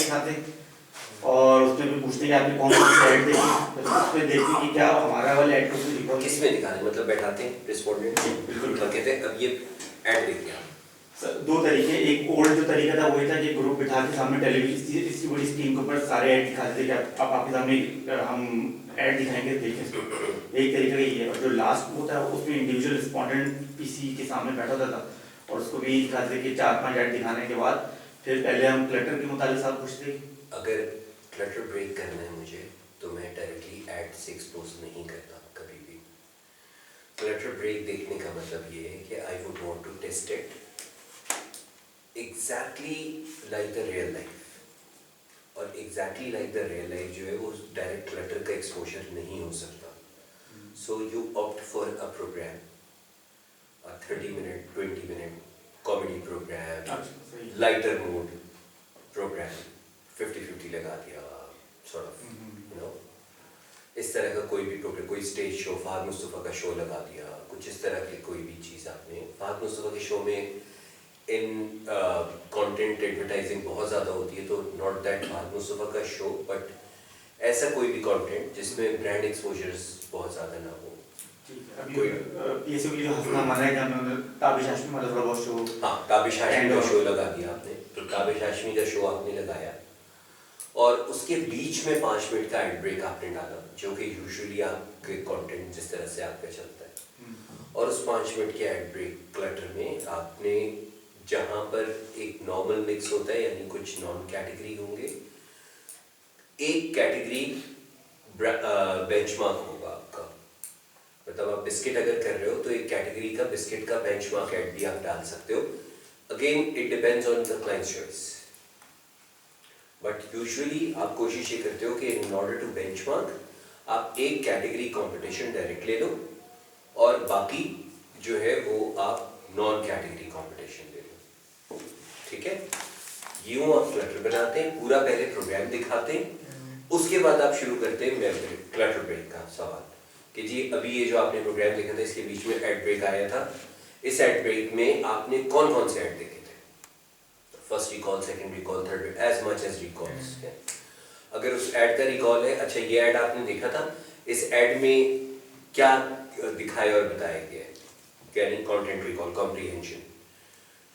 दिखाते हैं और उसमें भी पूछते हैं कि आपने कौन कौन सी ऐड देखी, तो उसमें देखते हैं कि क्या हमारा वाला ऐड को रिकॉर्ड किसमें दिखाते, मतलब बैठाते हैं रिस्पोंडेंट बिल्कुल कहते हैं अब ये ऐड देखिए आप। सर दो तरीके, एक ओल्ड जो तरीका था वो ये था कि ग्रुप बिठा के सामने टेलीविजन इसकी बड़ी स्क्रीन के ऊपर सारे ऐड दिखाते थे कि आप आपके सामने हम ऐड दिखाएंगे देखें इसको, एक तरीका ये है। और जो लास्ट वो था उसमें इंडिविजुअल रिस्पोंडेंट पीसी के सामने बैठा होता था और उसको भी दिखाते थे कि 4-5 ऐड दिखाने के बाद फिर पहले हम क्लटर के मुताबिक साथ पूछते। अगर क्लटर ब्रेक करना है मुझे तो मैं डायरेक्टली ऐड से एक्सपोज नहीं करता कभी भी। क्लटर ब्रेक देखने का मतलब ये है कि I would want to test it exactly like the real life, और exactly like the real life जो है वो डायरेक्ट क्लटर का एक्सपोजर नहीं हो सकता। So you opt for a programme, 30 minute 20 minute comedy programme, lighter mood programme, 50-50 लगा दिया सॉर्ट ऑफ यू नो, इस तरह का कोई भी प्रोग्राम, कोई स्टेज शो, फहद मुस्तफ़ा का शो लगा दिया, कुछ इस तरह की कोई भी चीज़ आपने। फहद मुस्तफ़ा के शो में इन कंटेंट एडवर्टाइजिंग बहुत ज़्यादा होती है, तो नॉट दैट फहद मुस्तफ़ा का शो, बट ऐसा कोई भी कंटेंट जिसमें ब्रांड एक्सपोजर्स बहुत ज़्यादा ना हो। कोई पीएसयू की जो हंसना माना है कि ताबिश हाशमी वाला थोड़ा बहुत शो, हाँ ताबिश हाशमी का शो लगा दिया आपने, तो ताबिश हाशमी का शो आपने लगाया और उसके बीच में 5 मिनट का एड ब्रेक आपने डाला, जो कि यूजुअली आपके कंटेंट जिस तरह से आपका चलता है, और उस 5 मिनट के एड ब्रेक क्लटर में आपने जहाँ पर एक नॉर्मल मिक्स होता है यानी कुछ नॉन कैटेगरी होंगे, एक कैटेगरी बेंचमार्क होगा आपका, मतलब आप बिस्किट अगर कर रहे हो तो एक कैटेगरी का बिस्किट का बेंचमार्क ऐड भी आप डाल सकते हो। Again it depends on the clients choice, but usually आप कोशिश ये करते हो कि इन ऑर्डर टू बेंचमार्क आप एक कैटेगरी कंपटीशन डायरेक्ट ले लो और बाकी जो है वो आप नॉन कैटेगरी कंपटीशन ले लो, ठीक है। यूं आप क्लटर बनाते हैं, पूरा पहले प्रोग्राम दिखाते हैं, उसके बाद आप शुरू करते हैं क्लटर ब्रेक का सवाल कि जी अभी ये जो आपने प्रोग्राम देखा था इसके बीच में एड ब्रेक आया था, इस एड ब्रेक में आपने कौन कौन से ऐड देखे थे, first recall, second recall, third, as much as recalls. अगर उस ऐड का रिकॉल है, अच्छा ये ऐड आपने देखा था, इस ऐड में क्या दिखाया और बताया गया है, यानी कंटेंट रिकॉल, कॉम्प्रिहेंशन,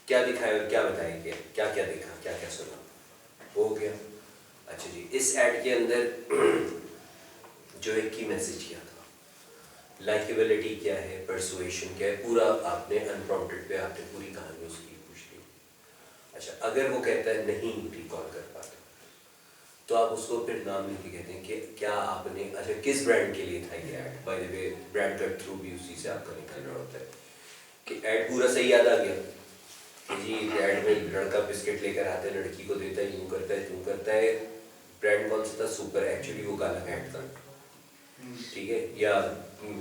क्या दिखाया और क्या बताया गया, क्या क्या देखा, क्या क्या सुना, हो गया। अच्छा जी, इस ऐड के अंदर जो एक की मैसेज किया था, लाइकेबिलिटी क्या है, परसुएशन क्या है, पूरा आपने अनप्रॉम्प्टेड पे आपने पूरी कहानी उसकी पूछ ली। अच्छा अगर वो कहता है नहीं रिकॉल कर पाता तो आप उसको फिर नाम लेके कहते हैं कि क्या आपने, अच्छा किस ब्रांड के लिए था ये add, by the way brand cut through भी उसी से आपका निकल रहा होता है कि ऐड पूरा सही याद आ गया कि जी ऐड में लड़का बिस्किट लेकर आता है, लड़की को देता है, यूँ करता है, यूँ करता है, ब्रांड कौन सा था, सुपर, एक्चुअली वो काला ऐड था, ठीक है, या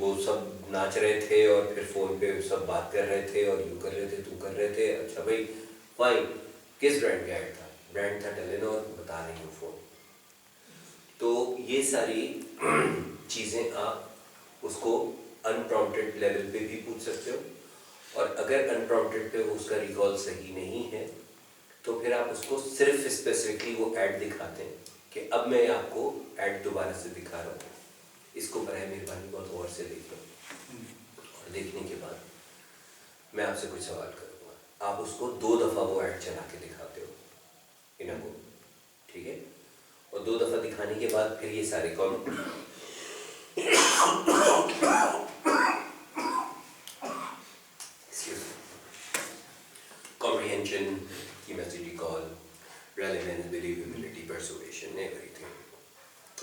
वो सब नाच रहे थे और फिर फोन पे सब बात कर रहे थे और यूँ कर रहे थे, तू कर रहे थे, अच्छा भाई फाइन, किस ब्रांड का ऐड था, ब्रांड था टेलेनॉर, बता रही हूँ फोन। तो ये सारी चीज़ें आप उसको अनप्रॉम्प्टेड लेवल पे भी पूछ सकते हो, और अगर अनप्रॉम्प्टेड पे उसका रिकॉल सही नहीं है तो फिर आप उसको सिर्फ स्पेसिफिकली वो ऐड दिखाते हैं कि अब मैं आपको ऐड दोबारा से दिखा रहा हूँ, इसको बराए मेहरबानी बहुत गौर से देख लो, और देखने के बाद मैं आपसे कुछ सवाल करूँगा, आप उसको 2 दफ़ा वो ऐड चला के दिखाते हो इनको, ठीक है, और 2 दफ़ा दिखाने के बाद फिर ये सारे comprehension, key message recall, relevance, believability, persuasion, everything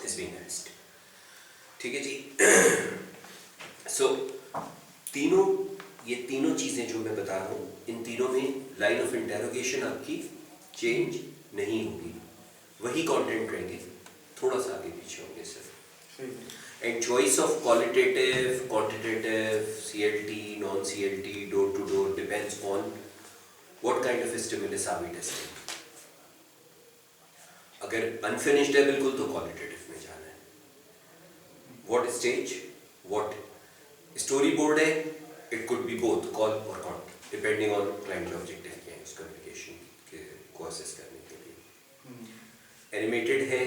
is being asked, ठीक है जी। सो ये तीनों चीज़ें जो मैं बता रहा हूँ, इन तीनों में लाइन ऑफ इंटेरोगेशन आपकी चेंज नहीं होगी, वही कंटेंट रहेंगे, थोड़ा सा आगे पीछे होंगे सिर्फ। And choice of qualitative, quantitative, CLT, non CLT, door to door depends on what kind of stimulus are we testing. अगर अनफिनिश्ड है बिल्कुल तो क्वालिटेटिव में जाना है, what stage, what story board है, it could be both qual और quant, depending on client objective क्या है उस कम्युनिकेशन को असेस करने के लिए। एनिमेटेड है,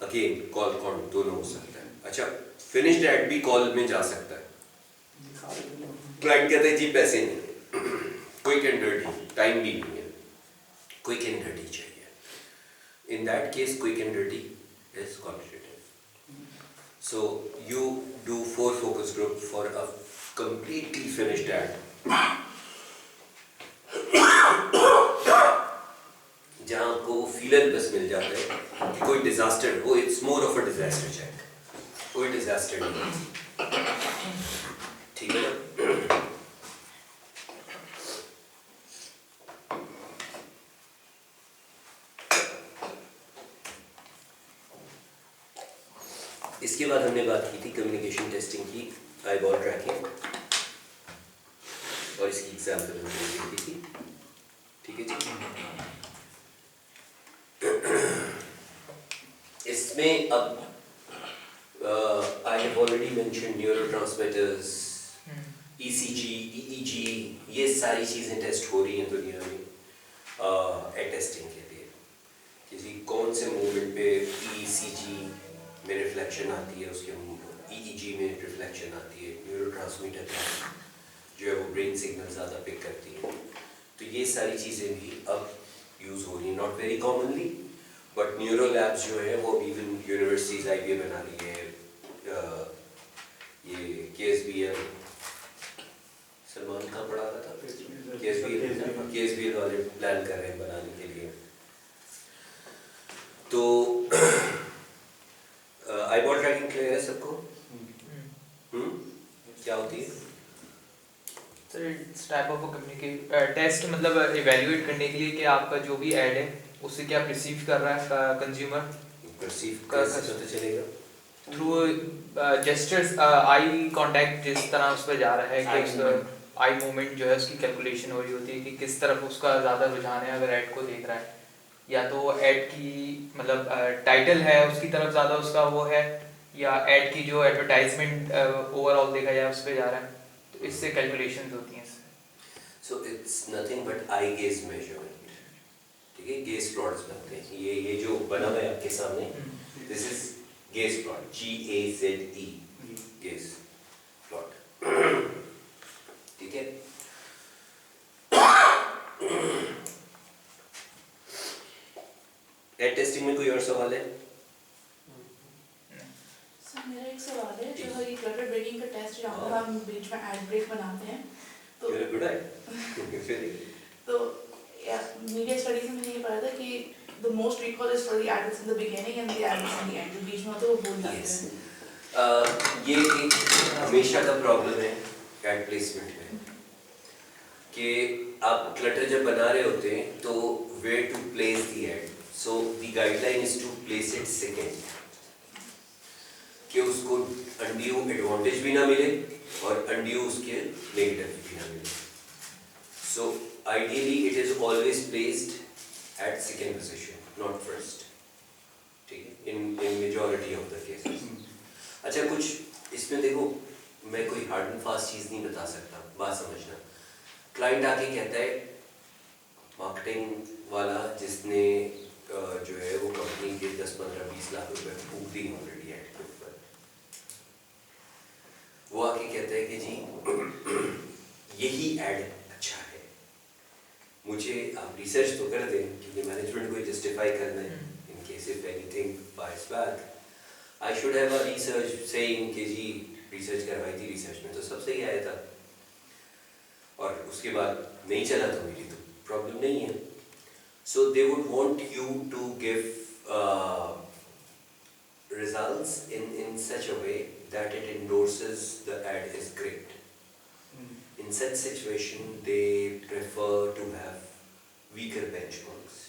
अगेन कॉल काउंट दोनों हो सकता है। अच्छा, फिनिश्ड एड भी कॉल में जा सकता है। क्लाइंट कहते हैं जी पैसे नहीं है, क्विक एंड डर्टी, टाइम भी नहीं है, क्विक एंड डर्टी चाहिए। In that case quick and dirty is competitive. So you do 4 focus group for a completely finished ad, जहाँ आपको वो फीलर बस मिल जाता है कि कोई डिजास्टर हो, it's more of a disaster check, कोई डिजास्टर नहीं है, ठीक है ना? इसके बाद हमने बात की थी कम्युनिकेशन टेस्टिंग की, आईबॉल ट्रैकिंग, और इसकी एग्जाम्पल हमने दी थी, ठीक है जी। इसमें अब I have already mention neurotransmitters, ECG, EEG, ये सारी चीज़ें टेस्ट हो रही हैं दुनिया में एड टेस्टिंग के लिए, कि जी कौन से मोमेंट पे ECG में रिफ्लेक्शन आती है, उसके EEG में रिफ्लेक्शन आती है, न्यूरोट्रांसमीटर जो है वो ब्रेन सिग्नल ज़्यादा पिक करती है। तो ये सारी चीज़ें भी अब यूज़ हो रही हैं, not very commonly, but neuro labs जो है वो इवन यूनिवर्सिटीज IBM बना रही है, ये KSBL, सलमान खान पढ़ा रहा था, KSBL वाले प्लान कर रहे हैं बनाने के लिए। तो आईबॉल ट्रैकिंग क्लियर है सबको? क्या होती है? Sir it's type of communicate test, मतलब इवैल्यूएट करने के लिए कि आपका जो भी ऐड है उससे क्या रिसीव कर रहा है कंज्यूमर, परसीव कैसे पता चलेगा? थ्रू जेस्चर्स, आई कांटेक्ट, जिस तरह उस पर जा रहा है कि उसका आई मूवमेंट जो है उसकी कैलकुलेशन हो रही होती है कि किस तरफ उसका ज़्यादा रुझान है अगर ऐड को देख रहा है, या तो ऐड की मतलब टाइटल है उसकी तरफ ज़्यादा उसका वो है, या ऐड की जो एडवर्टाइजमेंट ओवरऑल देखा जाए उस पर जा रहा है, तो इससे कैलकुलेशन होती हैं। So it's nothing but I gauge measurement, ठीक है? गेज प्लॉट्स बनते हैं, ये जो बना हुआ है आपके सामने, this is gauge plot, GAZE, gauge plot, ठीक है? एड टेस्टिंग में कोई और सवाल है? सर मेरा एक सवाल है, जो ये क्लटर ब्रेकिंग का टेस्ट जहाँ पर हम बीच में एड ब्रेक बनाते हैं, तो You're good at it. तो मीडिया स्टडीज में मैंने ये पढ़ा था कि the most recall is for the ad that's in the beginning and the ad that's in the end, जो बीच में होता है वो भूल जाते हैं। ये एक हमेशा का प्रॉब्लम है एड प्लेसमेंट में, कि आप क्लटर जब बना रहे होते हैं तो where to place the ad, so the guideline is to place it second, कि उसको अनड्यू एडवांटेज भी ना मिले और अनड्यू उसके नेगेटिव भी ना मिले। So ideally it is always placed at second position, not first, ठीक है, इन मेजॉरिटी ऑफ द केसेस। अच्छा, कुछ इसमें देखो, मैं कोई हार्ड एंड फास्ट चीज़ नहीं बता सकता, बात समझना। क्लाइंट आके कहता है, मार्केटिंग वाला जिसने जो है वो कंपनी के 10, 15, 20 लाख रुपए फूक दी ऑलरेडी एड के ऊपर, वो आके कहता है कि जी यही एड अच्छा है, मुझे आप रिसर्च तो कर दें, क्योंकि मैनेजमेंट को जस्टिफाई करना है in case if anything buys back, I should have a research saying कि जी रिसर्च करवाई थी, रिसर्च में तो सब सही आया था, और उसके बाद नहीं चला तो मेरी तो प्रॉब्लम नहीं है। So they would want you to give results in such a way that it endorses the ad is great. In such situation, they prefer to have weaker benchmarks,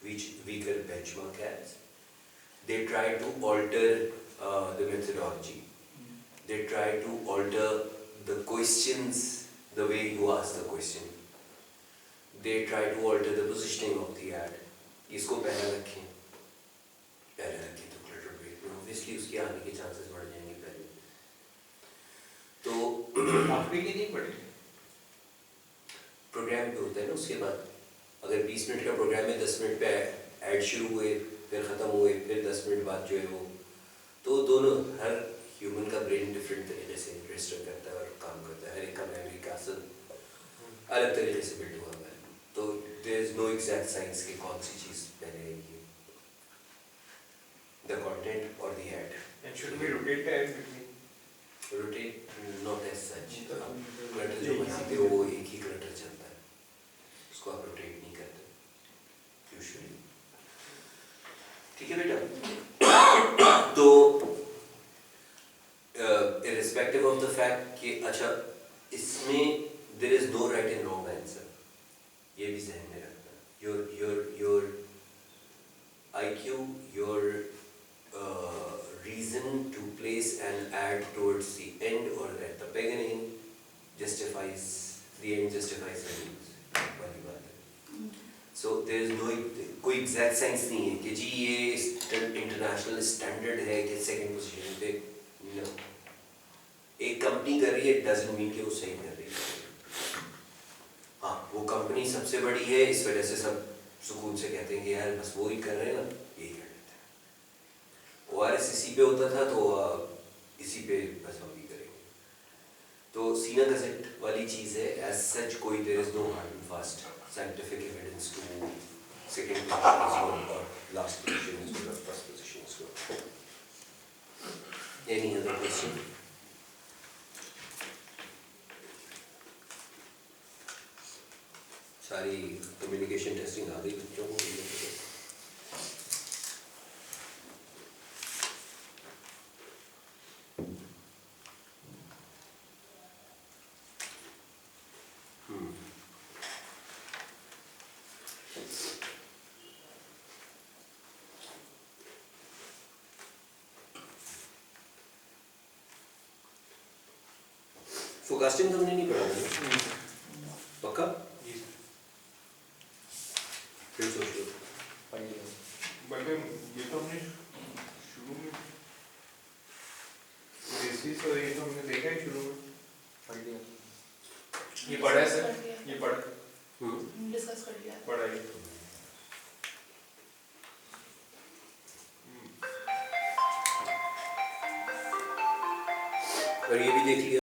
weaker benchmark ads. They try to alter the methodology. They try to alter the questions, the way you ask the question. They try to alter the positioning of the ad. इसको पहले रखें तो clutter break में obviously उसके आने के chances बढ़ जाएंगे पहले। तो आप भी नहीं पढ़े प्रोग्राम पे होता है ना, उसके बाद अगर 20 मिनट का प्रोग्राम है, 10 मिनट पे ऐड शुरू हुए फिर ख़त्म हुए, फिर 10 मिनट बाद जो है वो, तो दोनों, हर ह्यूमन का ब्रेन डिफरेंट तरीके से रजिस्टर करता है और काम करता है, हर एक का मेमोरी कैसल अलग तरीके से बिल्ड हुआ है, तो there is no exact science कि कौन सी चीज़ पहले आएगी, द कंटेंट और the ad. And should we rotate the ad between? Rotate not as such, clutter जो बनाते हो वो एक ही क्लटर चलता है, उसको आप रोटेट नहीं करते यूजुअली। ठीक है बेटा, तो irrespective of the fact कि अच्छा इसमें there is no right and wrong answer, ये भी ज़हन में रखना। your IQ, your reason to place an ad towards the end or at the beginning justifies the end, justifies the means, वाली बात है। So there is no कोई exact science नहीं है कि जी ये इंटरनेशनल स्टैंडर्ड है कि सेकंड पोजीशन पे, no। एक कंपनी कर रही है doesn't mean कि वो सही कर रही है। हाँ, वो कंपनी सबसे बड़ी है इस वजह से सब सुकून से कहते हैं कि यार बस वो ही कर रहे हैं ना, यही कर लेते हैं। ORS इसी पे होता था तो इसी पे बस हम भी करेंगे। तो सीना गज़ेट वाली चीज़ है, एज सच कोई there is no hard and fast scientific evidence to second position और लास्ट पोजीशन और first position. Any other question? सारी कम्युनिकेशन टेस्टिंग आ गई बच्चों को। फोरकास्टिंग तो हमने नहीं पढ़ा है पक्का? फिर सोच लो। बट ये तो हमने शुरू में बेसिस और ये तो हमने देखा है शुरू में, ये पढ़ा है सर, ये पढ़ा डिस्कस कर लिया। पढ़ा है। और ये भी देख लिया।